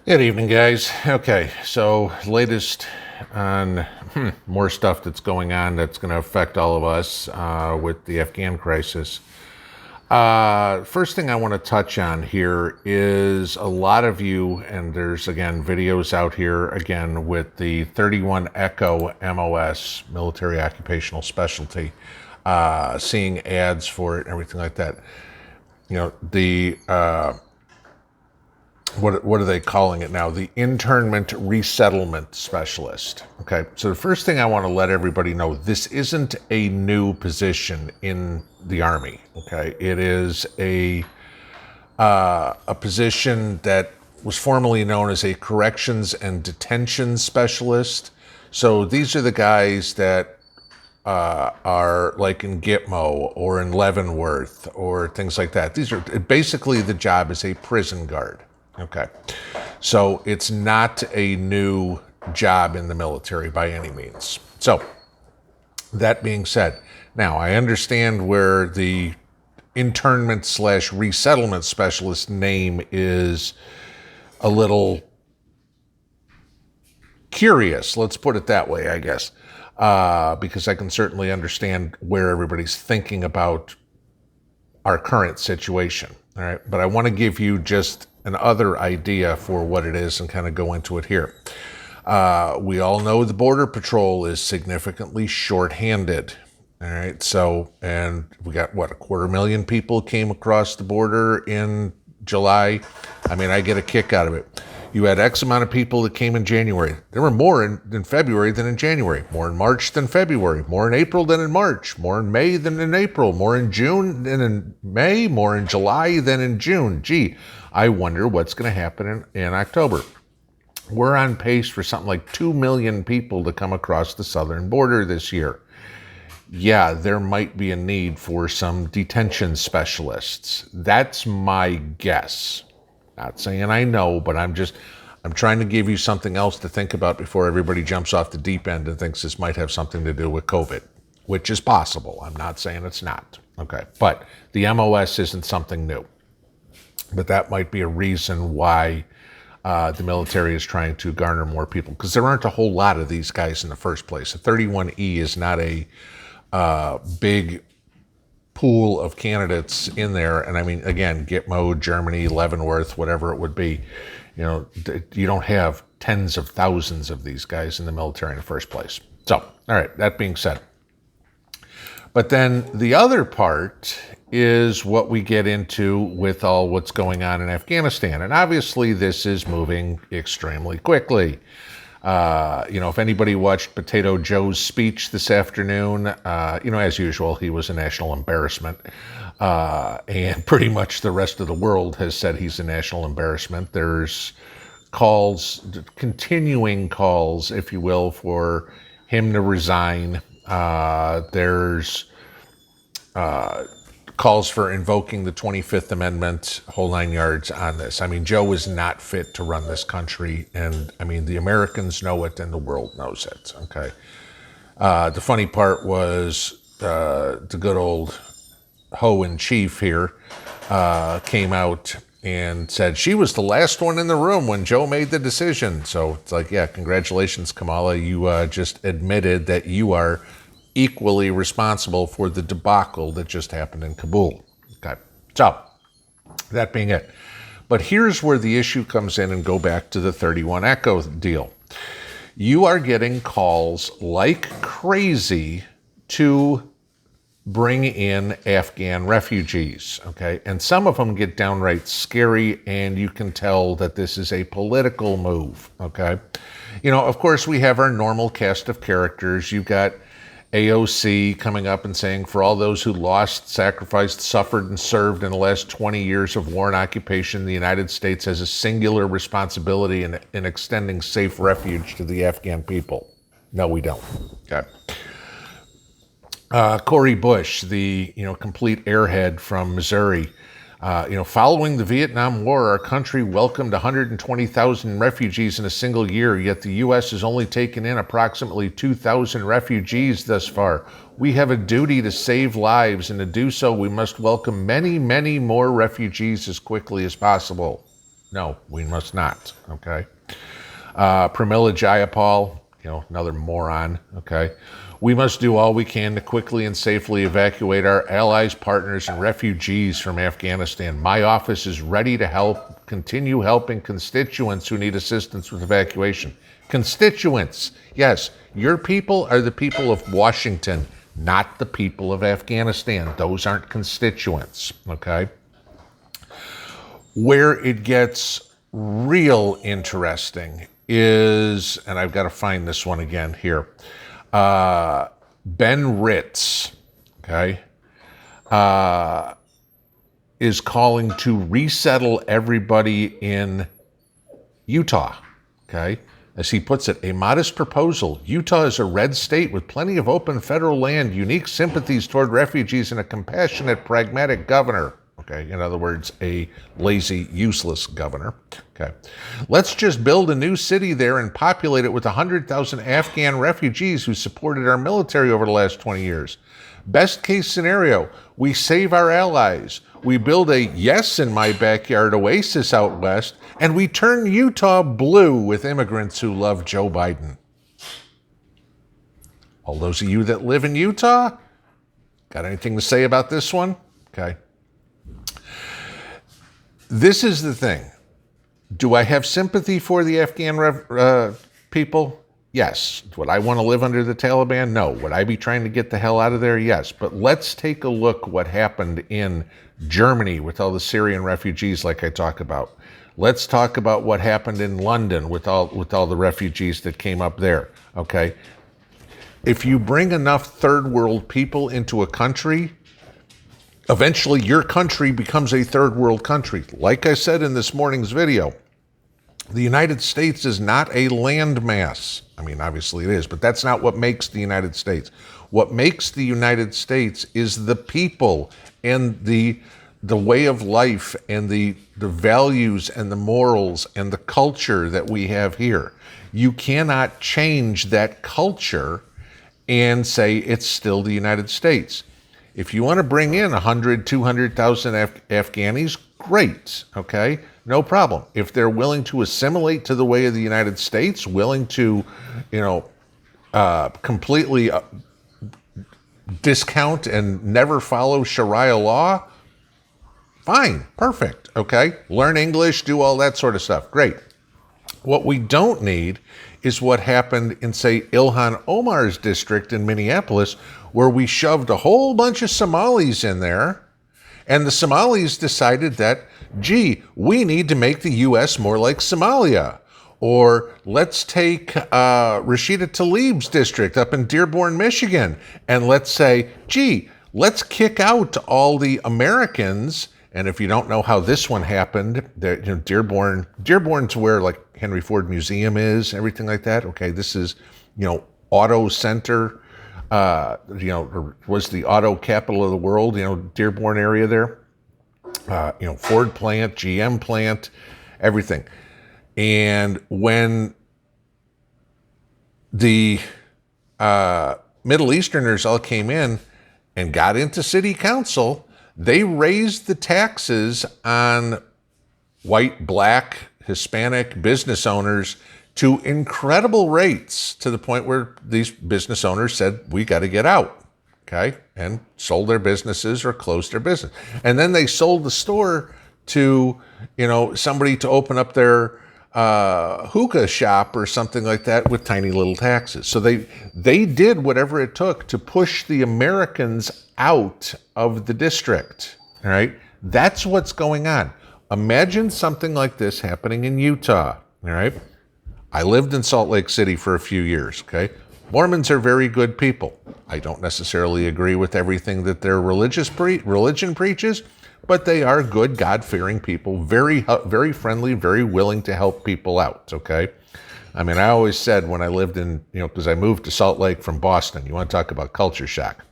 Good evening, guys. Okay, so latest on more stuff that's going on that's going to affect all of us with the Afghan crisis. First thing I want to touch on here is a lot of you, and there's again videos out here again with the 31 Echo MOS, military occupational specialty, seeing ads for it and everything like that. You know, the what are they calling it now? The internment resettlement specialist. Okay, so the first thing I want to let everybody know, this isn't a new position in the Army. Okay, it is a position that was formerly known as a corrections and detention specialist. So these are the guys that are like in Gitmo or in Leavenworth or things like that. These are basically, the job is a prison guard. Okay, so it's not a new job in the military by any means. So that being said, now I understand where the internment / resettlement specialist name is a little curious. Let's put it that way, I guess, because I can certainly understand where everybody's thinking about our current situation. All right, but I want to give you just another idea for what it is and kind of go into it here. We all know the Border Patrol is significantly shorthanded. All right, so, and we got what, 250,000 people came across the border in July. I mean, I get a kick out of it. You had X amount of people that came in January. There were more in February than in January, more in March than February, more in April than in March, more in May than in April, more in June than in May, more in July than in June. Gee, I wonder what's going to happen in October. We're on pace for something like 2 million people to come across the southern border this year. Yeah, there might be a need for some detention specialists. That's my guess. Not saying I know, but I'm trying to give you something else to think about before everybody jumps off the deep end and thinks this might have something to do with COVID, which is possible. I'm not saying it's not. Okay, but the MOS isn't something new. But that might be a reason why the military is trying to garner more people, because there aren't a whole lot of these guys in the first place. A 31E is not a big pool of candidates in there. And I mean, again, Gitmo, Germany, Leavenworth, whatever it would be, you know, you don't have tens of thousands of these guys in the military in the first place. So, all right, that being said. But then the other part is what we get into with all what's going on in Afghanistan. And obviously this is moving extremely quickly. If anybody watched Potato Joe's speech this afternoon, as usual, he was a national embarrassment. And pretty much the rest of the world has said he's a national embarrassment. There's continuing calls, if you will, for him to resign. There's calls for invoking the 25th Amendment, whole 9 yards on this. I mean, Joe is not fit to run this country, and I mean, the Americans know it and the world knows it, okay? The funny part was the good old hoe-in-chief here came out and said she was the last one in the room when Joe made the decision. So it's like, yeah, congratulations, Kamala. You just admitted that you are equally responsible for the debacle that just happened in Kabul. Okay, so that being it. But here's where the issue comes in, and go back to the 31 Echo deal. You are getting calls like crazy to bring in Afghan refugees, okay? And some of them get downright scary, and you can tell that this is a political move, okay? Of course, we have our normal cast of characters. You've got AOC coming up and saying, for all those who lost, sacrificed, suffered, and served in the last 20 years of war and occupation, the United States has a singular responsibility in extending safe refuge to the Afghan people. No, we don't. Okay. Cori Bush, the complete airhead from Missouri, following the Vietnam War, our country welcomed 120,000 refugees in a single year, yet the U.S. has only taken in approximately 2,000 refugees thus far. We have a duty to save lives, and to do so, we must welcome many, many more refugees as quickly as possible. No, we must not. Okay. Pramila Jayapal, another moron. Okay. We must do all we can to quickly and safely evacuate our allies, partners, and refugees from Afghanistan. My office is ready to help, continue helping constituents who need assistance with evacuation. Constituents, yes, your people are the people of Washington, not the people of Afghanistan. Those aren't constituents, okay? Where it gets real interesting is, and I've got to find this one again here, Ben Ritz, okay, is calling to resettle everybody in Utah, okay? As he puts it, a modest proposal. Utah is a red state with plenty of open federal land, unique sympathies toward refugees, and a compassionate, pragmatic governor. Okay, in other words, a lazy, useless governor. Okay, let's just build a new city there and populate it with 100,000 Afghan refugees who supported our military over the last 20 years. Best case scenario, we save our allies. We build a yes in my backyard oasis out west, and we turn Utah blue with immigrants who love Joe Biden. All those of you that live in Utah, got anything to say about this one? Okay. This is the thing. Do I have sympathy for the Afghan people? Yes. Would I want to live under the Taliban? No. Would I be trying to get the hell out of there? Yes. But let's take a look what happened in Germany with all the Syrian refugees like I talk about. Let's talk about what happened in London with all the refugees that came up there, okay? If you bring enough third world people into a country, eventually your country becomes a third world country. Like I said in this morning's video, the United States is not a landmass. I mean, obviously it is, but that's not what makes the United States. What makes the United States is the people and the way of life and the values and the morals and the culture that we have here. You cannot change that culture and say it's still the United States. If you want to bring in 100, 200,000 Afghanis, great, okay? No problem. If they're willing to assimilate to the way of the United States, willing to, completely discount and never follow Sharia law, fine, perfect, okay? Learn English, do all that sort of stuff, great. What we don't need is what happened in, say, Ilhan Omar's district in Minneapolis, where we shoved a whole bunch of Somalis in there, and the Somalis decided that, gee, we need to make the U.S. more like Somalia. Or let's take Rashida Tlaib's district up in Dearborn, Michigan, and let's say, gee, let's kick out all the Americans. And if you don't know how this one happened, Dearborn's where like Henry Ford Museum is, everything like that. Okay, this is, auto center, was the auto capital of the world, Dearborn area there. Ford plant, GM plant, everything. And when the Middle Easterners all came in and got into city council, they raised the taxes on white, black, Hispanic business owners to incredible rates, to the point where these business owners said, we got to get out, okay? And sold their businesses or closed their business. And then they sold the store to, somebody to open up their hookah shop or something like that with tiny little taxes. So they did whatever it took to push the Americans out of the district, all right? That's what's going on. Imagine something like this happening in Utah, all right? I lived in Salt Lake City for a few years, okay? Mormons are very good people. I don't necessarily agree with everything that their religion preaches, but they are good, God-fearing people, very, very friendly, very willing to help people out, okay? I mean, I always said when I lived in, because I moved to Salt Lake from Boston, you want to talk about culture shock.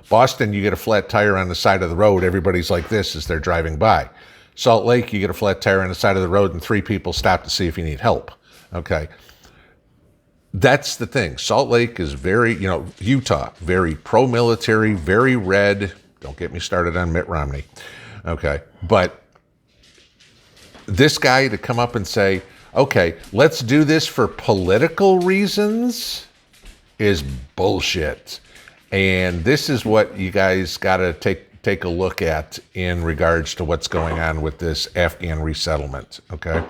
Boston, you get a flat tire on the side of the road, everybody's like this as they're driving by. Salt Lake, you get a flat tire on the side of the road and 3 people stop to see if you need help, okay? That's the thing. Salt Lake is very, Utah, very pro-military, very red. Don't get me started on Mitt Romney, okay? But this guy to come up and say, okay, let's do this for political reasons is bullshit. And this is what you guys got to take a look at in regards to what's going on with this Afghan resettlement, okay?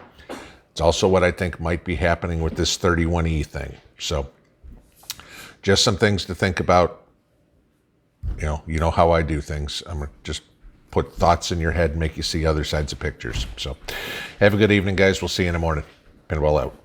It's also what I think might be happening with this 31E thing. So just some things to think about. You know how I do things. I'm going to just put thoughts in your head and make you see other sides of pictures. So have a good evening, guys. We'll see you in the morning. Pinball out.